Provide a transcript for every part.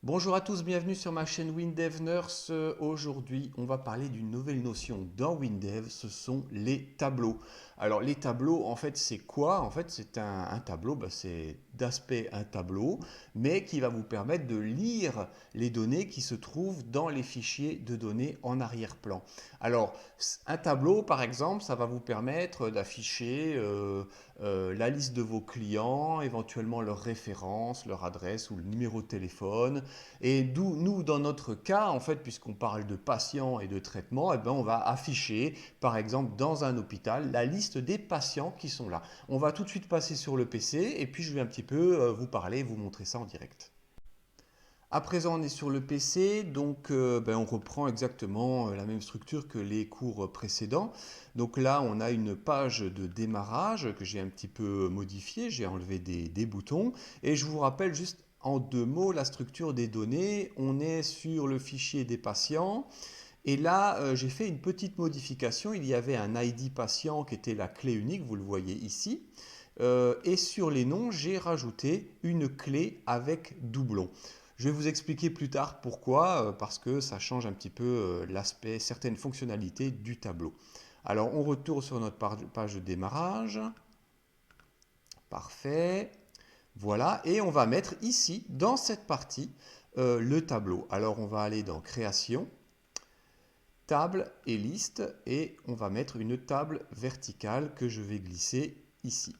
Bonjour à tous, bienvenue sur ma chaîne WinDev Nurse. Aujourd'hui, on va parler d'une nouvelle notion dans WinDev, ce sont les tableaux. Alors les tableaux, en fait, c'est quoi? En fait, c'est un tableau, c'est d'aspect un tableau, mais qui va vous permettre de lire les données qui se trouvent dans les fichiers de données en arrière-plan. Alors, un tableau, par exemple, ça va vous permettre d'afficher la liste de vos clients, éventuellement leurs références, leur adresse ou le numéro de téléphone. Et d'où nous, dans notre cas, en fait, puisqu'on parle de patients et de traitements, eh ben, on va afficher, par exemple, dans un hôpital, la liste des patients qui sont là. On va tout de suite passer sur le PC et puis je vais un petit peu vous parler, vous montrer ça en direct. À présent, on est sur le PC, donc on reprend exactement la même structure que les cours précédents. Donc là, on a une page de démarrage que j'ai un petit peu modifiée, j'ai enlevé des boutons. Et je vous rappelle juste en deux mots la structure des données. On est sur le fichier des patients. Et là, j'ai fait une petite modification. Il y avait un ID patient qui était la clé unique, vous le voyez ici. Et sur les noms, j'ai rajouté une clé avec doublon. Je vais vous expliquer plus tard pourquoi, parce que ça change un petit peu l'aspect, certaines fonctionnalités du tableau. Alors, on retourne sur notre page de démarrage. Parfait. Voilà, et on va mettre ici, dans cette partie, le tableau. Alors, on va aller dans Création, Table et Liste, et on va mettre une table verticale que je vais glisser ici.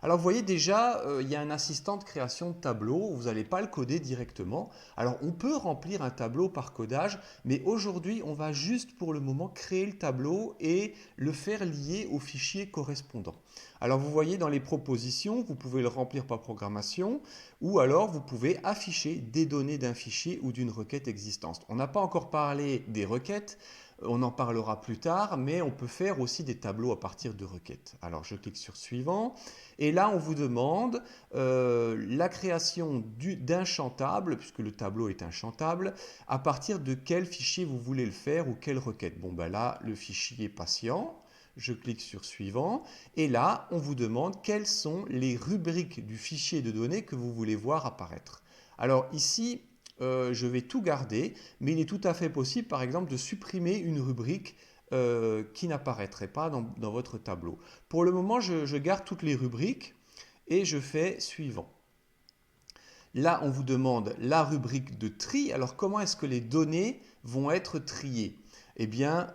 Alors vous voyez déjà, il y a un assistant de création de tableau, vous n'allez pas le coder directement. Alors on peut remplir un tableau par codage, mais aujourd'hui on va juste pour le moment créer le tableau et le faire lier au fichier correspondant. Alors vous voyez dans les propositions, vous pouvez le remplir par programmation ou alors vous pouvez afficher des données d'un fichier ou d'une requête existante. On n'a pas encore parlé des requêtes, on en parlera plus tard, mais on peut faire aussi des tableaux à partir de requêtes. Alors je clique sur Suivant. Et là, on vous demande la création d'un chantable, puisque le tableau est un chantable, à partir de quel fichier vous voulez le faire ou quelle requête. Bon, ben là, le fichier patient, je clique sur Suivant, et là, on vous demande quelles sont les rubriques du fichier de données que vous voulez voir apparaître. Alors ici, je vais tout garder, mais il est tout à fait possible, par exemple, de supprimer une rubrique qui n'apparaîtrait pas dans votre tableau. Pour le moment, je garde toutes les rubriques et je fais suivant. Là, on vous demande la rubrique de tri. Alors, comment est-ce que les données vont être triées? Eh bien,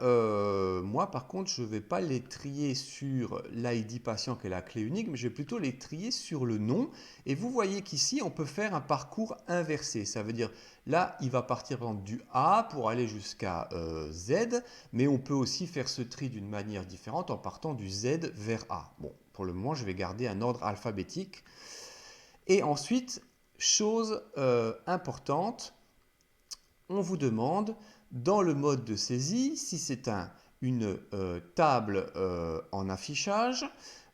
moi, par contre, je ne vais pas les trier sur l'ID patient qui est la clé unique, mais je vais plutôt les trier sur le nom. Et vous voyez qu'ici, on peut faire un parcours inversé. Ça veut dire, là, il va partir par exemple, du A pour aller jusqu'à Z, mais on peut aussi faire ce tri d'une manière différente en partant du Z vers A. Bon, pour le moment, je vais garder un ordre alphabétique. Et ensuite, chose importante, on vous demande dans le mode de saisie si c'est une table en affichage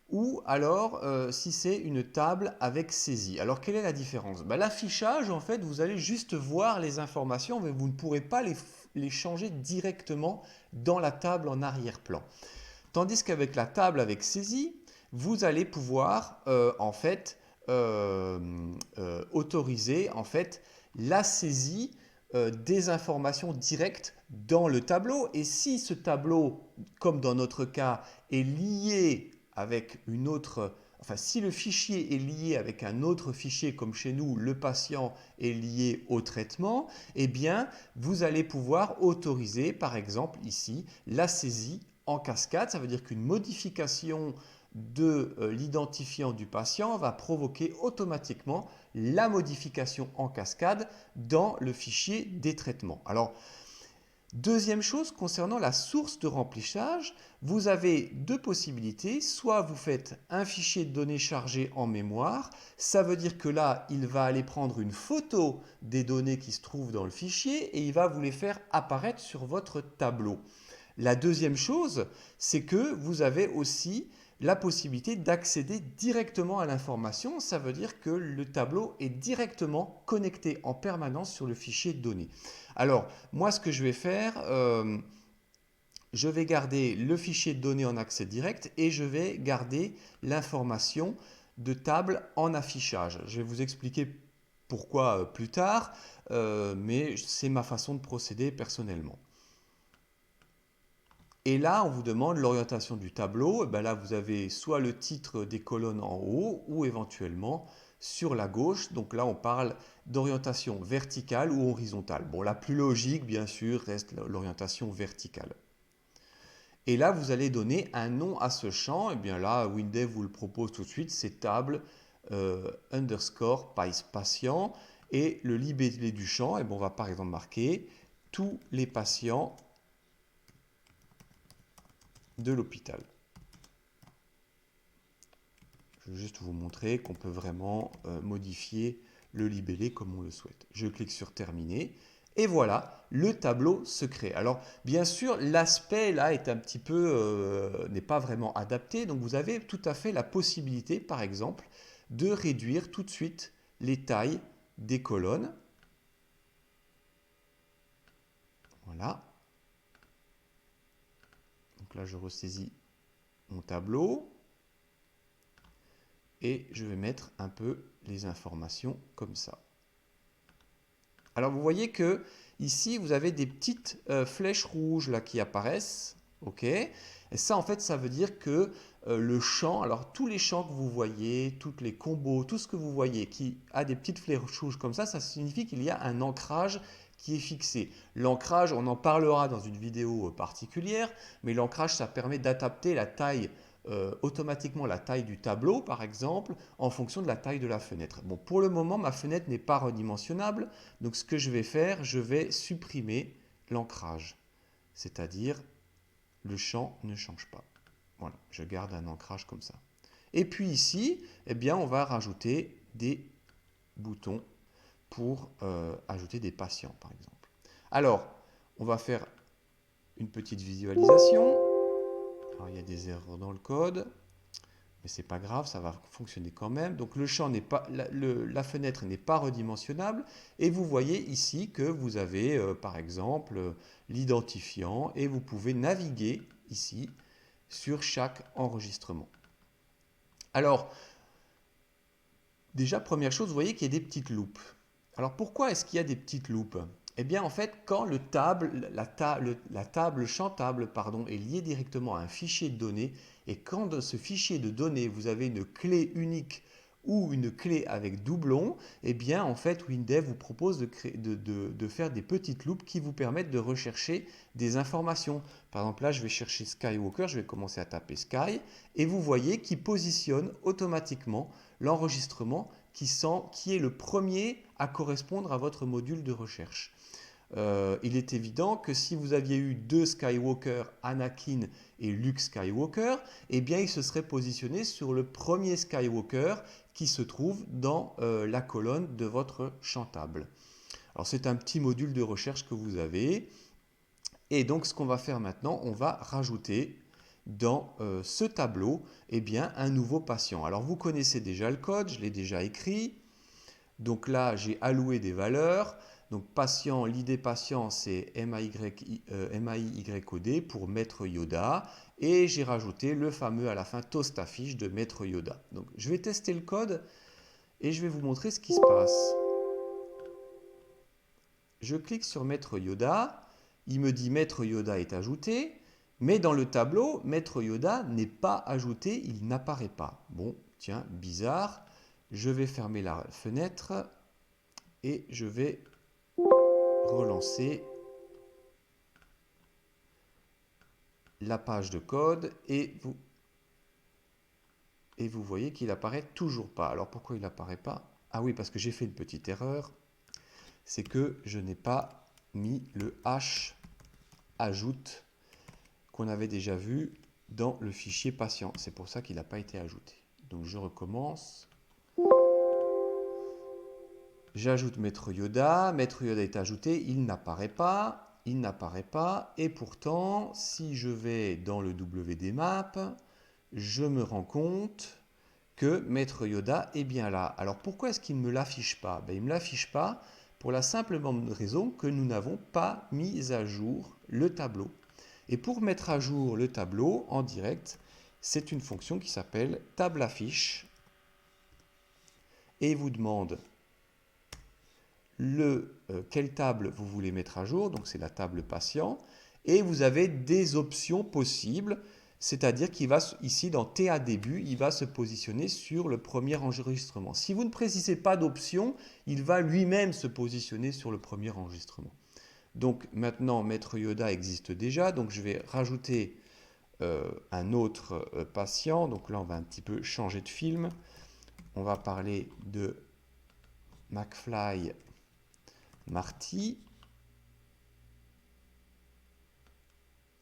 ou alors si c'est une table avec saisie. Alors quelle est la différence? L'affichage, en fait, vous allez juste voir les informations, mais vous ne pourrez pas les changer directement dans la table en arrière-plan. Tandis qu'avec la table avec saisie, vous allez pouvoir en fait autoriser en fait la saisie des informations directes dans le tableau. Et si ce tableau, comme dans notre cas, est lié avec une autre, enfin si le fichier est lié avec un autre fichier, comme chez nous, le patient est lié au traitement, eh bien vous allez pouvoir autoriser, par exemple ici, la saisie en cascade. Ça veut dire qu'une modification de l'identifiant du patient va provoquer automatiquement la modification en cascade dans le fichier des traitements. Alors, deuxième chose, concernant la source de remplissage, vous avez deux possibilités. Soit vous faites un fichier de données chargé en mémoire, ça veut dire que là, il va aller prendre une photo des données qui se trouvent dans le fichier et il va vous les faire apparaître sur votre tableau. La deuxième chose, c'est que vous avez aussi la possibilité d'accéder directement à l'information. Ça veut dire que le tableau est directement connecté en permanence sur le fichier de données. Alors, moi, ce que je vais faire, je vais garder le fichier de données en accès direct et je vais garder l'information de table en affichage. Je vais vous expliquer pourquoi plus tard, mais c'est ma façon de procéder personnellement. Et là, on vous demande l'orientation du tableau. Et ben là, vous avez soit le titre des colonnes en haut ou éventuellement sur la gauche. Donc là, on parle d'orientation verticale ou horizontale. Bon, la plus logique, bien sûr, reste l'orientation verticale. Et là, vous allez donner un nom à ce champ. Et bien là, Windev vous le propose tout de suite, c'est table underscore patient. Et le libellé du champ, et bon, on va par exemple marquer tous les patients de l'hôpital. Je vais juste vous montrer qu'on peut vraiment modifier le libellé comme on le souhaite. Je clique sur terminer et voilà, le tableau se crée. Alors bien sûr, l'aspect là est un petit peu, n'est pas vraiment adapté, donc vous avez tout à fait la possibilité, par exemple, de réduire tout de suite les tailles des colonnes. Voilà. Donc là, je ressaisis mon tableau. Et je vais mettre un peu les informations comme ça. Alors vous voyez que ici vous avez des petites flèches rouges là qui apparaissent, ok. Et ça en fait ça veut dire que le champ, alors tous les champs que vous voyez, toutes les combos, tout ce que vous voyez qui a des petites flèches rouges comme ça signifie qu'il y a un ancrage qui est fixé. L'ancrage, on en parlera dans une vidéo particulière, mais l'ancrage ça permet d'adapter la taille automatiquement la taille du tableau, par exemple, en fonction de la taille de la fenêtre. Bon, pour le moment, ma fenêtre n'est pas redimensionnable, donc ce que je vais faire, je vais supprimer l'ancrage, c'est-à-dire le champ ne change pas. Voilà, je garde un ancrage comme ça. Et puis ici, eh bien, on va rajouter des boutons pour ajouter des patients, par exemple. Alors, on va faire une petite visualisation. Alors, il y a des erreurs dans le code, mais c'est pas grave, ça va fonctionner quand même. Donc le champ n'est pas, la fenêtre n'est pas redimensionnable, et vous voyez ici que vous avez par exemple l'identifiant, et vous pouvez naviguer ici sur chaque enregistrement. Alors, déjà première chose, vous voyez qu'il y a des petites loupes. Alors pourquoi est-ce qu'il y a des petites loupes? Eh bien en fait, quand la table champ table pardon, est liée directement à un fichier de données, et quand dans ce fichier de données vous avez une clé unique ou une clé avec doublon, eh bien en fait Windev vous propose de faire des petites loupes qui vous permettent de rechercher des informations. Par exemple là je vais chercher Skywalker, je vais commencer à taper Sky, et vous voyez qu'il positionne automatiquement l'enregistrement qui est le premier à correspondre à votre module de recherche. Il est évident que si vous aviez eu deux Skywalker, Anakin et Luke Skywalker, eh bien il se serait positionné sur le premier Skywalker qui se trouve dans la colonne de votre champ table. Alors c'est un petit module de recherche que vous avez. Et donc ce qu'on va faire maintenant, on va rajouter dans ce tableau eh bien, un nouveau patient. Alors vous connaissez déjà le code, je l'ai déjà écrit. Donc là, j'ai alloué des valeurs. Donc patient, l'id patient, c'est MAIYOD pour Maître Yoda. Et j'ai rajouté le fameux à la fin toast affiche de Maître Yoda. Donc je vais tester le code et je vais vous montrer ce qui se passe. Je clique sur Maître Yoda. Il me dit Maître Yoda est ajouté. Mais dans le tableau, Maître Yoda n'est pas ajouté, il n'apparaît pas. Bon, tiens, bizarre. Je vais fermer la fenêtre et je vais relancer la page de code et vous voyez qu'il n'apparaît toujours pas. Alors pourquoi il n'apparaît pas? Ah oui, parce que j'ai fait une petite erreur. C'est que je n'ai pas mis le H ajoute qu'on avait déjà vu dans le fichier patient. C'est pour ça qu'il n'a pas été ajouté. Donc je recommence. J'ajoute Maître Yoda. Maître Yoda est ajouté. Il n'apparaît pas. Il n'apparaît pas. Et pourtant, si je vais dans le WDMap, je me rends compte que Maître Yoda est bien là. Alors pourquoi est-ce qu'il ne me l'affiche pas? Il ne me l'affiche pas pour la simple raison que nous n'avons pas mis à jour le tableau. Et pour mettre à jour le tableau en direct, c'est une fonction qui s'appelle table affiche et vous demande quelle table vous voulez mettre à jour, donc c'est la table patient, et vous avez des options possibles, c'est-à-dire qu'il va, ici dans TA début, il va se positionner sur le premier enregistrement. Si vous ne précisez pas d'option, il va lui-même se positionner sur le premier enregistrement. Donc maintenant, Maître Yoda existe déjà, donc je vais rajouter un autre patient. Donc là, on va un petit peu changer de film. On va parler de McFly Marty.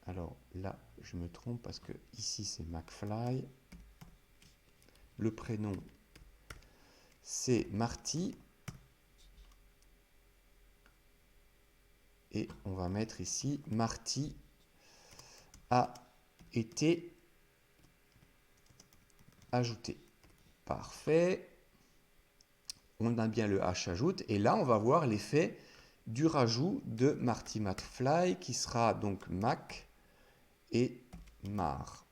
Alors là, je me trompe parce que ici, c'est McFly. Le prénom, c'est Marty. Et on va mettre ici Marty a été ajouté. Parfait. On a bien le H ajoute. Et là, on va voir l'effet du rajout de Marty McFly qui sera donc Mac et Mar.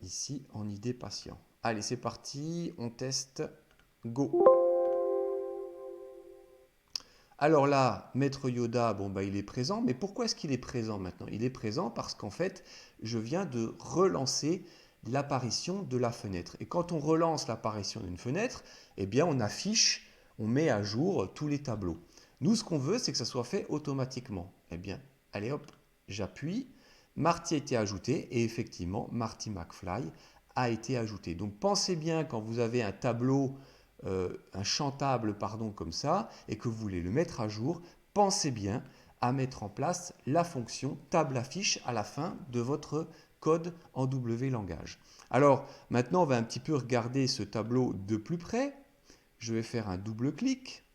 Ici en ID patient. Allez, c'est parti. On teste. Go. Alors là, Maître Yoda, bon, bah, il est présent. Mais pourquoi est-ce qu'il est présent maintenant? Il est présent parce qu'en fait, je viens de relancer l'apparition de la fenêtre. Et quand on relance l'apparition d'une fenêtre, eh bien, on affiche, on met à jour tous les tableaux. Nous, ce qu'on veut, c'est que ça soit fait automatiquement. Eh bien, allez hop, j'appuie. Marty a été ajouté et effectivement, Marty McFly a été ajouté. Donc, pensez bien quand vous avez un tableau un champ table pardon, comme ça et que vous voulez le mettre à jour, pensez bien à mettre en place la fonction table affiche à la fin de votre code en W langage. Alors maintenant on va un petit peu regarder ce tableau de plus près. Je vais faire un double clic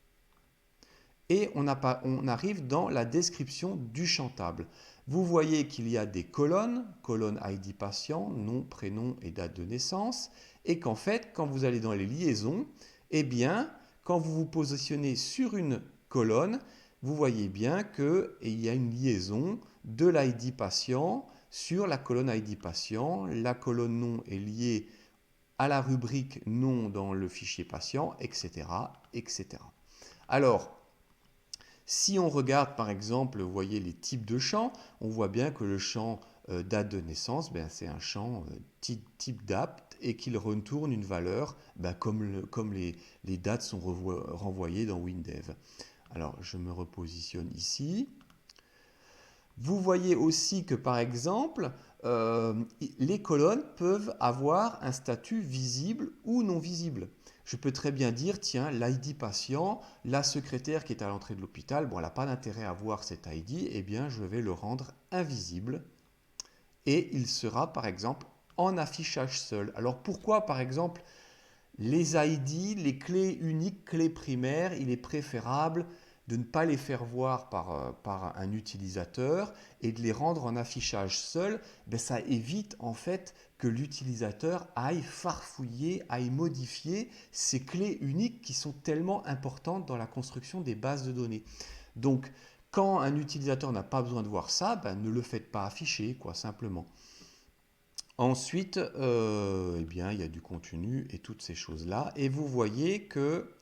et on arrive dans la description du champ table. Vous voyez qu'il y a des colonnes, colonne ID patient, nom, prénom et date de naissance, et qu'en fait, quand vous allez dans les liaisons, eh bien, quand vous vous positionnez sur une colonne, vous voyez bien qu'il y a une liaison de l'ID patient sur la colonne ID patient. La colonne nom est liée à la rubrique nom dans le fichier patient, etc., etc. Alors, si on regarde par exemple, vous voyez les types de champs, on voit bien que le champ date de naissance, ben, c'est un champ type date et qu'il retourne une valeur ben, comme les dates sont renvoyées dans WinDev. Alors je me repositionne ici. Vous voyez aussi que par exemple, les colonnes peuvent avoir un statut visible ou non visible. Je peux très bien dire, tiens, l'ID patient, la secrétaire qui est à l'entrée de l'hôpital, bon, elle n'a pas d'intérêt à voir cet ID, eh bien, je vais le rendre invisible et il sera, par exemple, en affichage seul. Alors, pourquoi, par exemple, les ID, les clés uniques, clés primaires, il est préférable de ne pas les faire voir par un utilisateur et de les rendre en affichage seul, ben ça évite en fait que l'utilisateur aille farfouiller, aille modifier ces clés uniques qui sont tellement importantes dans la construction des bases de données. Donc, quand un utilisateur n'a pas besoin de voir ça, ben ne le faites pas afficher, quoi, simplement. Ensuite, eh bien, il y a du contenu et toutes ces choses-là. Et vous voyez que,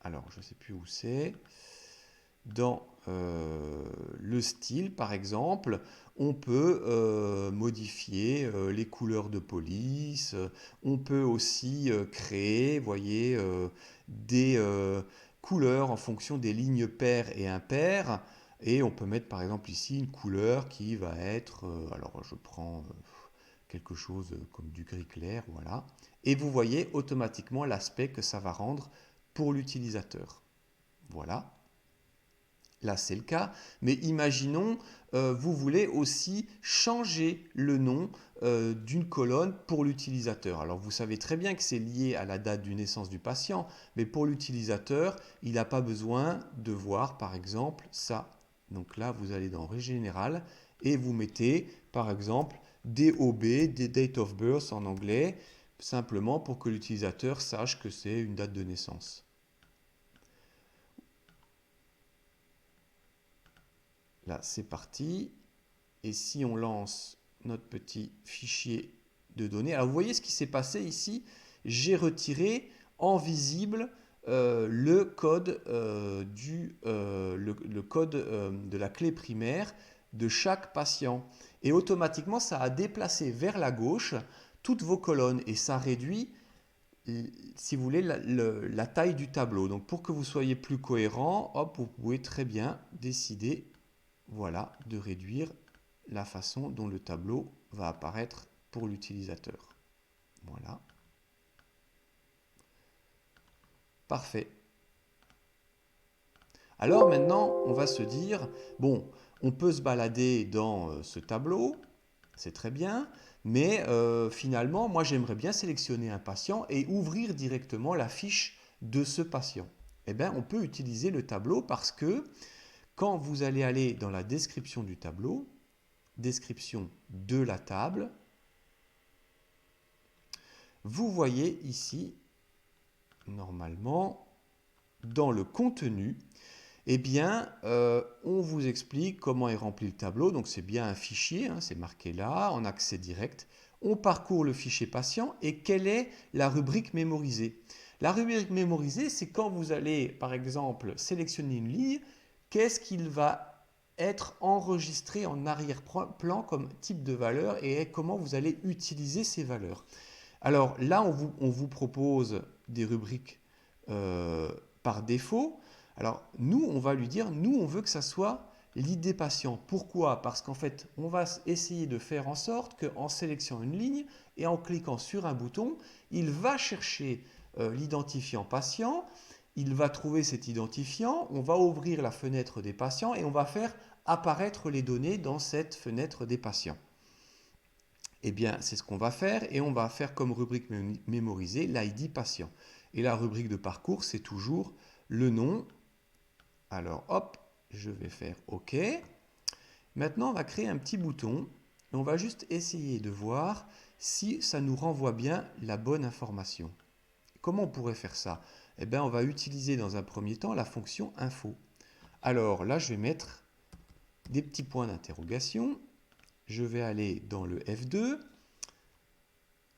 alors je ne sais plus où c'est, dans le style, par exemple, on peut modifier les couleurs de police. On peut aussi créer, voyez, des couleurs en fonction des lignes paires et impaires. Et on peut mettre par exemple ici une couleur qui va être, alors je prends quelque chose comme du gris clair, voilà. Et vous voyez automatiquement l'aspect que ça va rendre pour l'utilisateur. Voilà. Là, c'est le cas. Mais imaginons, vous voulez aussi changer le nom d'une colonne pour l'utilisateur. Alors, vous savez très bien que c'est lié à la date de naissance du patient, mais pour l'utilisateur, il n'a pas besoin de voir, par exemple, ça. Donc là, vous allez dans Régime générale et vous mettez, par exemple, DOB, des Date of Birth en anglais, simplement pour que l'utilisateur sache que c'est une date de naissance. Là, c'est parti. Et si on lance notre petit fichier de données, alors vous voyez ce qui s'est passé ici. J'ai retiré en visible le code, le code de la clé primaire de chaque patient. Et automatiquement, ça a déplacé vers la gauche toutes vos colonnes et ça réduit, si vous voulez, la taille du tableau. Donc pour que vous soyez plus cohérent, hop, vous pouvez très bien décider, voilà, de réduire la façon dont le tableau va apparaître pour l'utilisateur. Voilà. Parfait. Alors maintenant, on va se dire, bon, on peut se balader dans ce tableau, c'est très bien, mais finalement, moi j'aimerais bien sélectionner un patient et ouvrir directement la fiche de ce patient. Eh bien, on peut utiliser le tableau parce que quand vous allez aller dans la description du tableau, description de la table, vous voyez ici, normalement, dans le contenu, eh bien, on vous explique comment est rempli le tableau. Donc, c'est bien un fichier, hein, c'est marqué là, en accès direct. On parcourt le fichier patient et quelle est la rubrique mémorisée? La rubrique mémorisée, c'est quand vous allez, par exemple, sélectionner une ligne, qu'est-ce qu'il va être enregistré en arrière-plan comme type de valeur et comment vous allez utiliser ces valeurs. Alors là, on vous propose des rubriques par défaut. Alors nous, on va lui dire, nous, on veut que ça soit l'idée patient. Pourquoi? Parce qu'en fait, on va essayer de faire en sorte qu'en sélectionnant une ligne et en cliquant sur un bouton, il va chercher l'identifiant patient, il va trouver cet identifiant, on va ouvrir la fenêtre des patients et on va faire apparaître les données dans cette fenêtre des patients. Eh bien, c'est ce qu'on va faire et on va faire comme rubrique mémorisée l'ID patient. Et la rubrique de parcours, c'est toujours le nom. Alors, hop, je vais faire OK. Maintenant, on va créer un petit bouton et on va juste essayer de voir si ça nous renvoie bien la bonne information. Comment on pourrait faire ça? Eh bien, on va utiliser dans un premier temps la fonction info. Alors là, je vais mettre des petits points d'interrogation. Je vais aller dans le F2.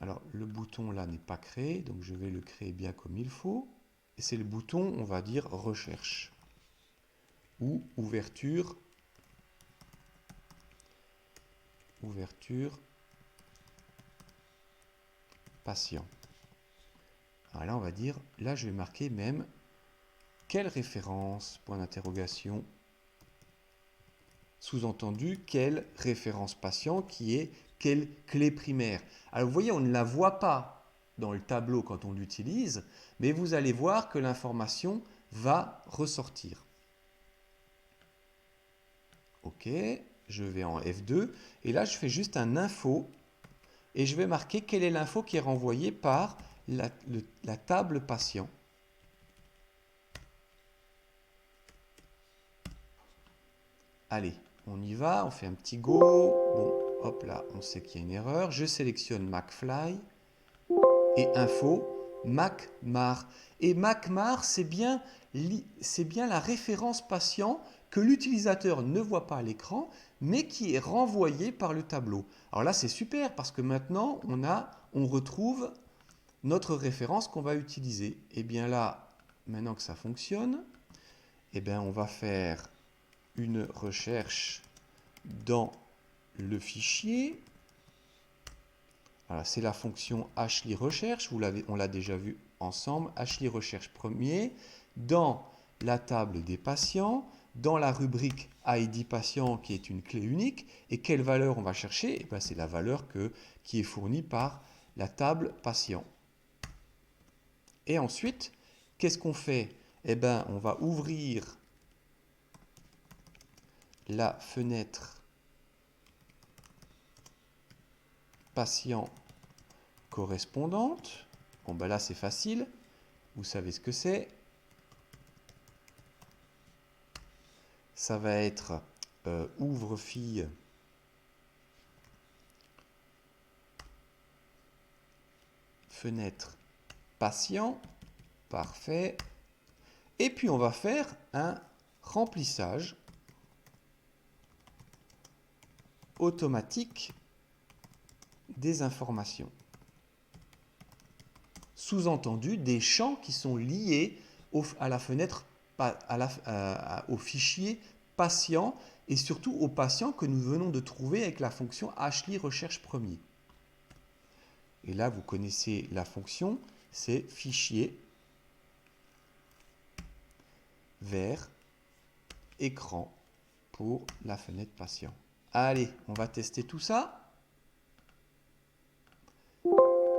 Alors, le bouton là n'est pas créé, donc je vais le créer bien comme il faut. Et c'est le bouton, on va dire, recherche ou ouverture patient. Alors là, on va dire, là, je vais marquer même quelle référence, point d'interrogation, sous-entendu, quelle référence patient qui est quelle clé primaire. Alors, vous voyez, on ne la voit pas dans le tableau quand on l'utilise, mais vous allez voir que l'information va ressortir. OK, je vais en F2 et là, je fais juste un info et je vais marquer quelle est l'info qui est renvoyée par la table patient. Allez, on y va, on fait un petit go. Bon, hop là, on sait qu'il y a une erreur. Je sélectionne McFly et info McMar. Et McMar, c'est bien la référence patient que l'utilisateur ne voit pas à l'écran, mais qui est renvoyée par le tableau. Alors là, c'est super parce que maintenant, on retrouve notre référence qu'on va utiliser. Et bien là, maintenant que ça fonctionne, eh bien on va faire une recherche dans le fichier. Voilà, c'est la fonction Ashley recherche, on l'a déjà vu ensemble. Ashley recherche premier, dans la table des patients, dans la rubrique ID patient qui est une clé unique. Et quelle valeur on va chercher? Eh c'est la valeur qui est fournie par la table patient. Et ensuite, qu'est-ce qu'on fait? Eh bien, on va ouvrir la fenêtre patient correspondante. Bon, ben là, c'est facile. Vous savez ce que c'est. Ça va être ouvre-fille fenêtre patient. Parfait. Et puis, on va faire un remplissage automatique des informations. Sous-entendu, des champs qui sont liés à la fenêtre, au fichier patient et surtout au patient que nous venons de trouver avec la fonction Ashly recherche premier. Et là, vous connaissez la fonction, c'est fichier vers écran pour la fenêtre patient. Allez, on va tester tout ça.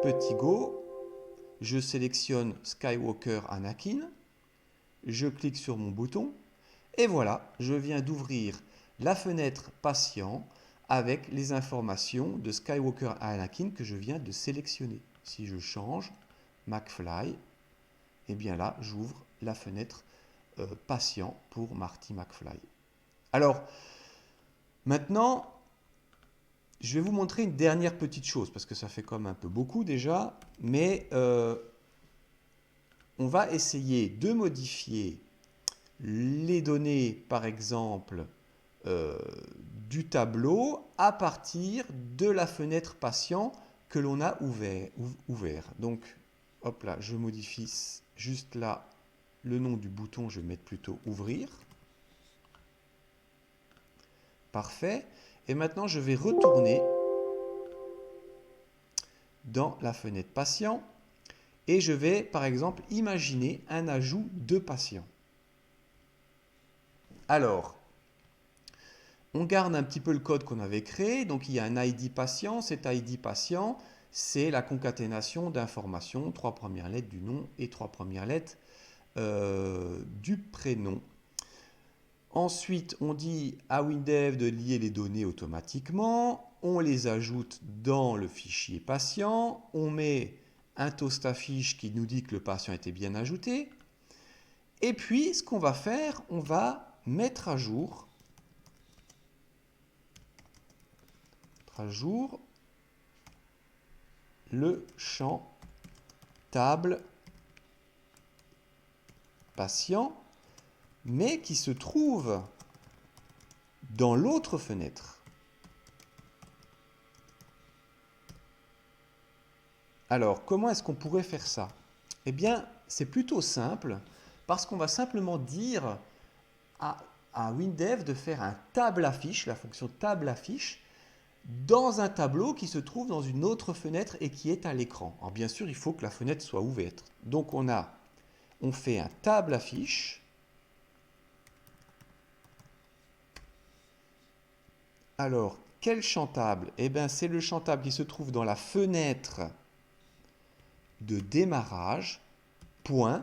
Petit go, je sélectionne Skywalker Anakin, je clique sur mon bouton et voilà, je viens d'ouvrir la fenêtre patient avec les informations de Skywalker Anakin que je viens de sélectionner. Si je change McFly, et bien là, j'ouvre la fenêtre patient pour Marty McFly. Alors, maintenant, je vais vous montrer une dernière petite chose, parce que ça fait comme un peu beaucoup déjà, mais on va essayer de modifier les données, par exemple, du tableau à partir de la fenêtre patient que l'on a ouvert. Donc, hop là, je modifie juste là le nom du bouton, je vais mettre plutôt ouvrir. Parfait. Et maintenant, je vais retourner dans la fenêtre patient et je vais, par exemple, imaginer un ajout de patient. Alors, on garde un petit peu le code qu'on avait créé. Donc, il y a un ID patient. Cet ID patient, c'est la concaténation d'informations, 3 premières lettres du nom et 3 premières lettres du prénom. Ensuite, on dit à WinDev de lier les données automatiquement. On les ajoute dans le fichier patient. On met un toast affiche qui nous dit que le patient était bien ajouté. Et puis, ce qu'on va faire, on va mettre à jour le champ table patient, mais qui se trouve dans l'autre fenêtre. Alors, comment est-ce qu'on pourrait faire ça? Eh bien, c'est plutôt simple, parce qu'on va simplement dire à WinDev de faire un table affiche, la fonction table affiche, dans un tableau qui se trouve dans une autre fenêtre et qui est à l'écran. Alors bien sûr, il faut que la fenêtre soit ouverte. Donc on fait un table affiche. Alors, quel champ table? Eh bien, c'est le champ table qui se trouve dans la fenêtre de démarrage, point,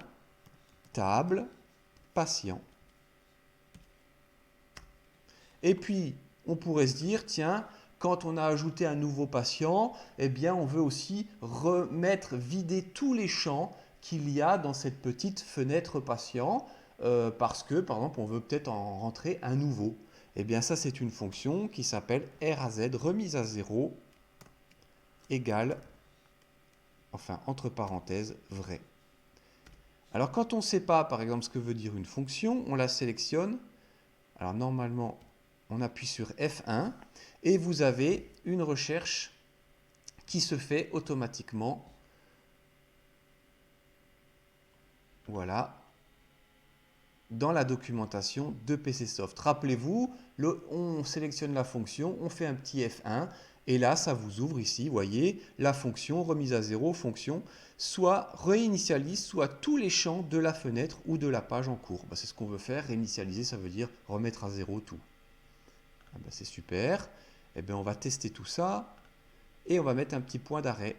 table, patient. Et puis, on pourrait se dire, tiens, quand on a ajouté un nouveau patient, eh bien, on veut aussi vider tous les champs qu'il y a dans cette petite fenêtre patient, parce que, par exemple, on veut peut-être en rentrer un nouveau. Eh bien, ça, c'est une fonction qui s'appelle RAZ, remise à zéro, égale, enfin, entre parenthèses, vrai. Alors, quand on ne sait pas, par exemple, ce que veut dire une fonction, on la sélectionne. Alors, normalement, on appuie sur F1 et vous avez une recherche qui se fait automatiquement. Voilà, dans la documentation de PCsoft. Rappelez-vous, on sélectionne la fonction, on fait un petit F1 et là, ça vous ouvre ici, vous voyez, la fonction remise à zéro, fonction, soit réinitialise, soit tous les champs de la fenêtre ou de la page en cours. Ben, c'est ce qu'on veut faire, réinitialiser, ça veut dire remettre à zéro tout. Ah ben, c'est super. Eh bien, on va tester tout ça et on va mettre un petit point d'arrêt.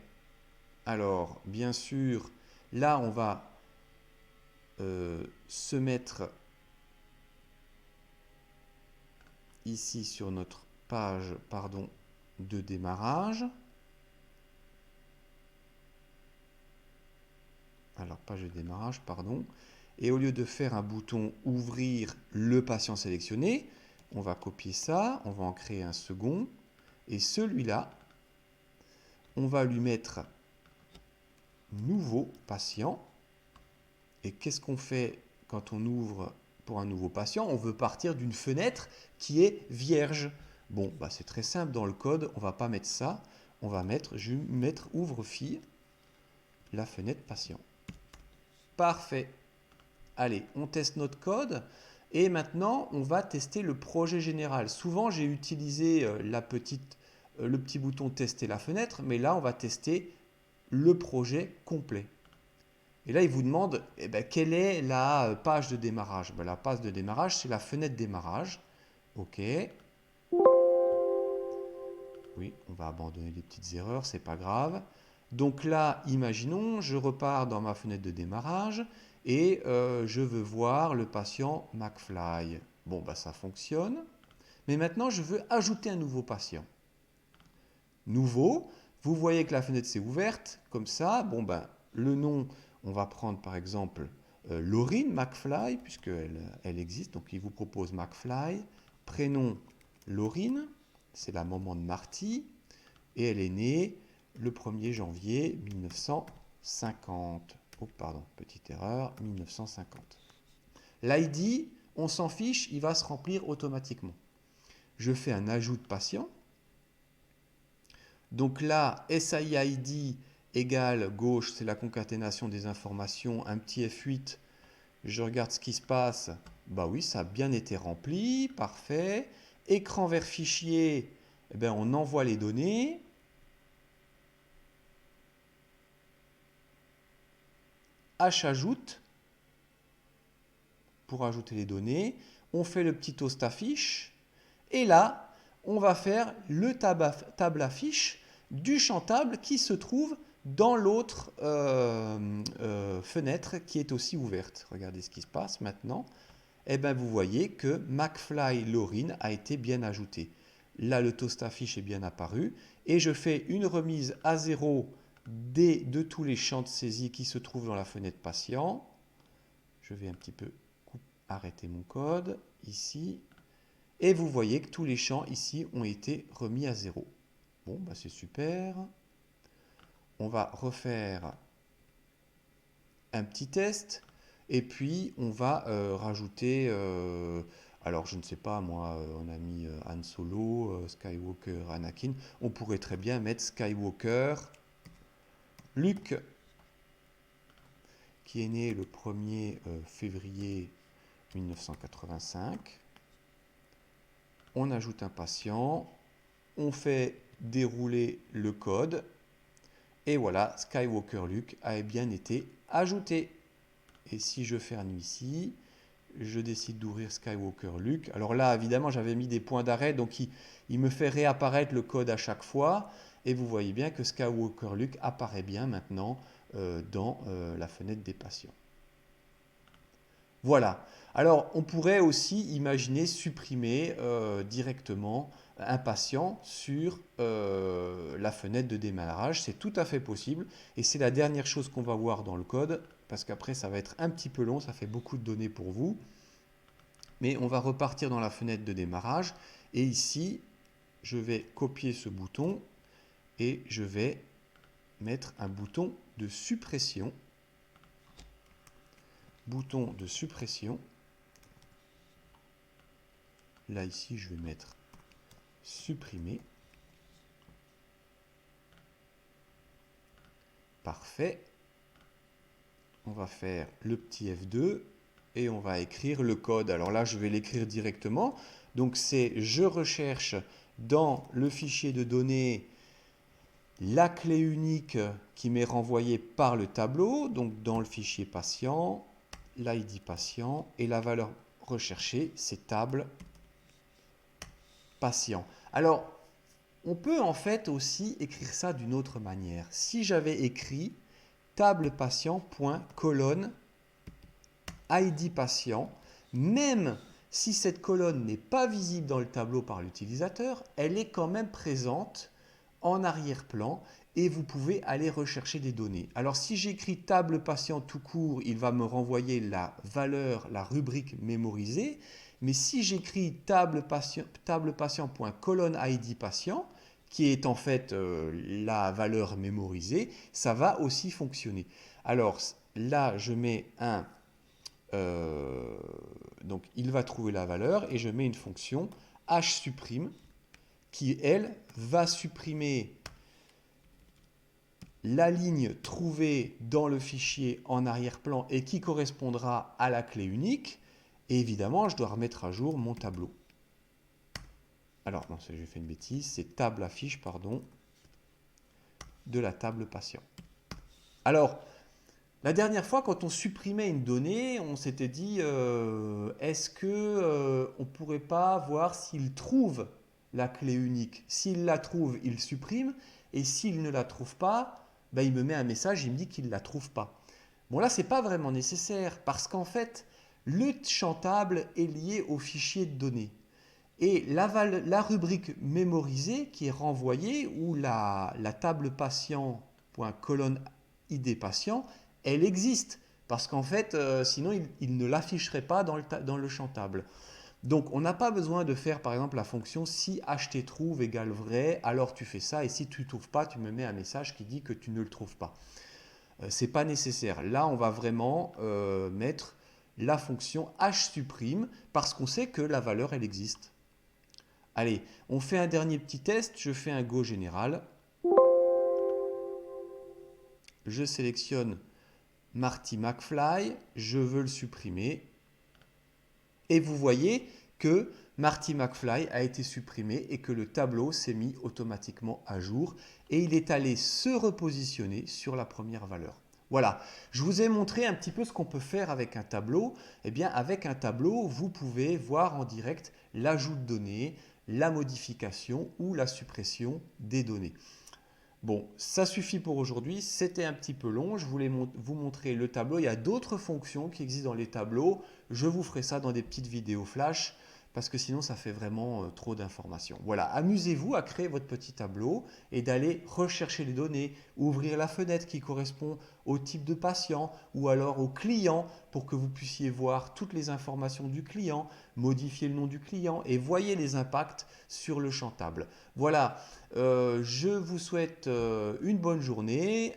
Alors, bien sûr, là, on va se mettre ici sur notre page de démarrage. Alors, page de démarrage, pardon. Et au lieu de faire un bouton ouvrir le patient sélectionné, on va copier ça, on va en créer un second. Et celui-là, on va lui mettre nouveau patient. Et qu'est-ce qu'on fait quand on ouvre pour un nouveau patient? On veut partir d'une fenêtre qui est vierge. Bon, bah c'est très simple dans le code, on ne va pas mettre ça. Je vais mettre ouvre-fille, la fenêtre patient. Parfait. Allez, on teste notre code. Et maintenant, on va tester le projet général. Souvent, j'ai utilisé le petit bouton tester la fenêtre, mais là, on va tester le projet complet. Et là, il vous demande eh ben, quelle est la page de démarrage. Ben, la page de démarrage, c'est la fenêtre démarrage. OK. Oui, on va abandonner les petites erreurs, c'est pas grave. Donc là, imaginons, je repars dans ma fenêtre de démarrage et je veux voir le patient McFly. Bon, bah ça fonctionne. Mais maintenant, je veux ajouter un nouveau patient. Nouveau, vous voyez que la fenêtre s'est ouverte, comme ça. Bon, ben, le nom, on va prendre par exemple Laurine McFly, puisqu'elle elle existe. Donc, il vous propose McFly. Prénom Laurine, c'est la maman de Marty. Et elle est née le 1er janvier 1950. Oh, pardon, petite erreur, 1950. L'ID, on s'en fiche, il va se remplir automatiquement. Je fais un ajout de patient. Donc là, SIID égale gauche, c'est la concaténation des informations, un petit F8. Je regarde ce qui se passe. Bah oui, ça a bien été rempli, parfait. Écran vert fichier, eh bien, on envoie les données. H-ajoute pour ajouter les données. On fait le petit toast affiche. Et là, on va faire le table affiche du champ table qui se trouve dans l'autre fenêtre qui est aussi ouverte. Regardez ce qui se passe maintenant. Eh bien, vous voyez que McFly Laurine a été bien ajouté. Là, le toast affiche est bien apparu. Et je fais une remise à 0 de tous les champs de saisie qui se trouvent dans la fenêtre patient. Je vais un petit peu arrêter mon code ici. Et vous voyez que tous les champs ici ont été remis à 0. Bon, bah c'est super. On va refaire un petit test. Et puis, on va rajouter... alors, je ne sais pas, moi, on a mis Han Solo, Skywalker, Anakin. On pourrait très bien mettre Skywalker, Luke, qui est né le 1er février 1985. On ajoute un patient, on fait dérouler le code, et voilà, Skywalker Luke a bien été ajouté. Et si je ferme ici, je décide d'ouvrir Skywalker Luke. Alors là, évidemment, j'avais mis des points d'arrêt, donc il me fait réapparaître le code à chaque fois. Et vous voyez bien que Skywalker Luke apparaît bien maintenant dans la fenêtre des patients. Voilà. Alors, on pourrait aussi imaginer supprimer directement un patient sur la fenêtre de démarrage. C'est tout à fait possible. Et c'est la dernière chose qu'on va voir dans le code, parce qu'après, ça va être un petit peu long, ça fait beaucoup de données pour vous. Mais on va repartir dans la fenêtre de démarrage. Et ici, je vais copier ce bouton et je vais mettre un bouton de suppression. Bouton de suppression. Là, ici, je vais mettre supprimer. Parfait. On va faire le petit F2 et on va écrire le code. Alors là, je vais l'écrire directement. Donc, c'est je recherche dans le fichier de données la clé unique qui m'est renvoyée par le tableau. Donc, dans le fichier patient, l'ID patient et la valeur recherchée, c'est table patient. Alors, on peut en fait aussi écrire ça d'une autre manière. Si j'avais écrit table patient colonne ID patient, même si cette colonne n'est pas visible dans le tableau par l'utilisateur, elle est quand même présente en arrière-plan et vous pouvez aller rechercher des données. Alors si j'écris table patient tout court, il va me renvoyer la valeur, la rubrique mémorisée. Mais si j'écris table patient.colonne ID patient, qui est en fait la valeur mémorisée, ça va aussi fonctionner. Alors là, je mets un... donc il va trouver la valeur et je mets une fonction hsupprime qui, elle, va supprimer la ligne trouvée dans le fichier en arrière-plan et qui correspondra à la clé unique. Et évidemment, je dois remettre à jour mon tableau. Alors, non, j'ai fait une bêtise, c'est table affiche, pardon, de la table patient. Alors, la dernière fois, quand on supprimait une donnée, on s'était dit, est-ce que on ne pourrait pas voir s'il trouve la clé unique? S'il la trouve, il supprime, et s'il ne la trouve pas, ben, il me met un message, il me dit qu'il ne la trouve pas. Bon, là, ce n'est pas vraiment nécessaire, parce qu'en fait, le champ table est lié au fichier de données. Et la rubrique mémorisée qui est renvoyée, ou la table patient.colonne ID patient, elle existe. Parce qu'en fait, sinon, il ne l'afficherait pas dans le champ table. Donc, on n'a pas besoin de faire, par exemple, la fonction si htTrue égale vrai, alors tu fais ça, et si tu ne trouves pas, tu me mets un message qui dit que tu ne le trouves pas. Ce n'est pas nécessaire. Là, on va vraiment mettre la fonction hsupprime, parce qu'on sait que la valeur, elle existe. Allez, on fait un dernier petit test. Je fais un Go général. Je sélectionne Marty McFly. Je veux le supprimer. Et vous voyez que Marty McFly a été supprimé et que le tableau s'est mis automatiquement à jour. Et il est allé se repositionner sur la première valeur. Voilà, je vous ai montré un petit peu ce qu'on peut faire avec un tableau. Eh bien, avec un tableau, vous pouvez voir en direct l'ajout de données, la modification ou la suppression des données. Bon, ça suffit pour aujourd'hui. C'était un petit peu long. Je voulais vous montrer le tableau. Il y a d'autres fonctions qui existent dans les tableaux. Je vous ferai ça dans des petites vidéos flash parce que sinon ça fait vraiment trop d'informations. Voilà, amusez-vous à créer votre petit tableau et d'aller rechercher les données, ouvrir la fenêtre qui correspond au type de patient ou alors au client pour que vous puissiez voir toutes les informations du client, modifier le nom du client et voyez les impacts sur le champ table. Voilà, je vous souhaite une bonne journée.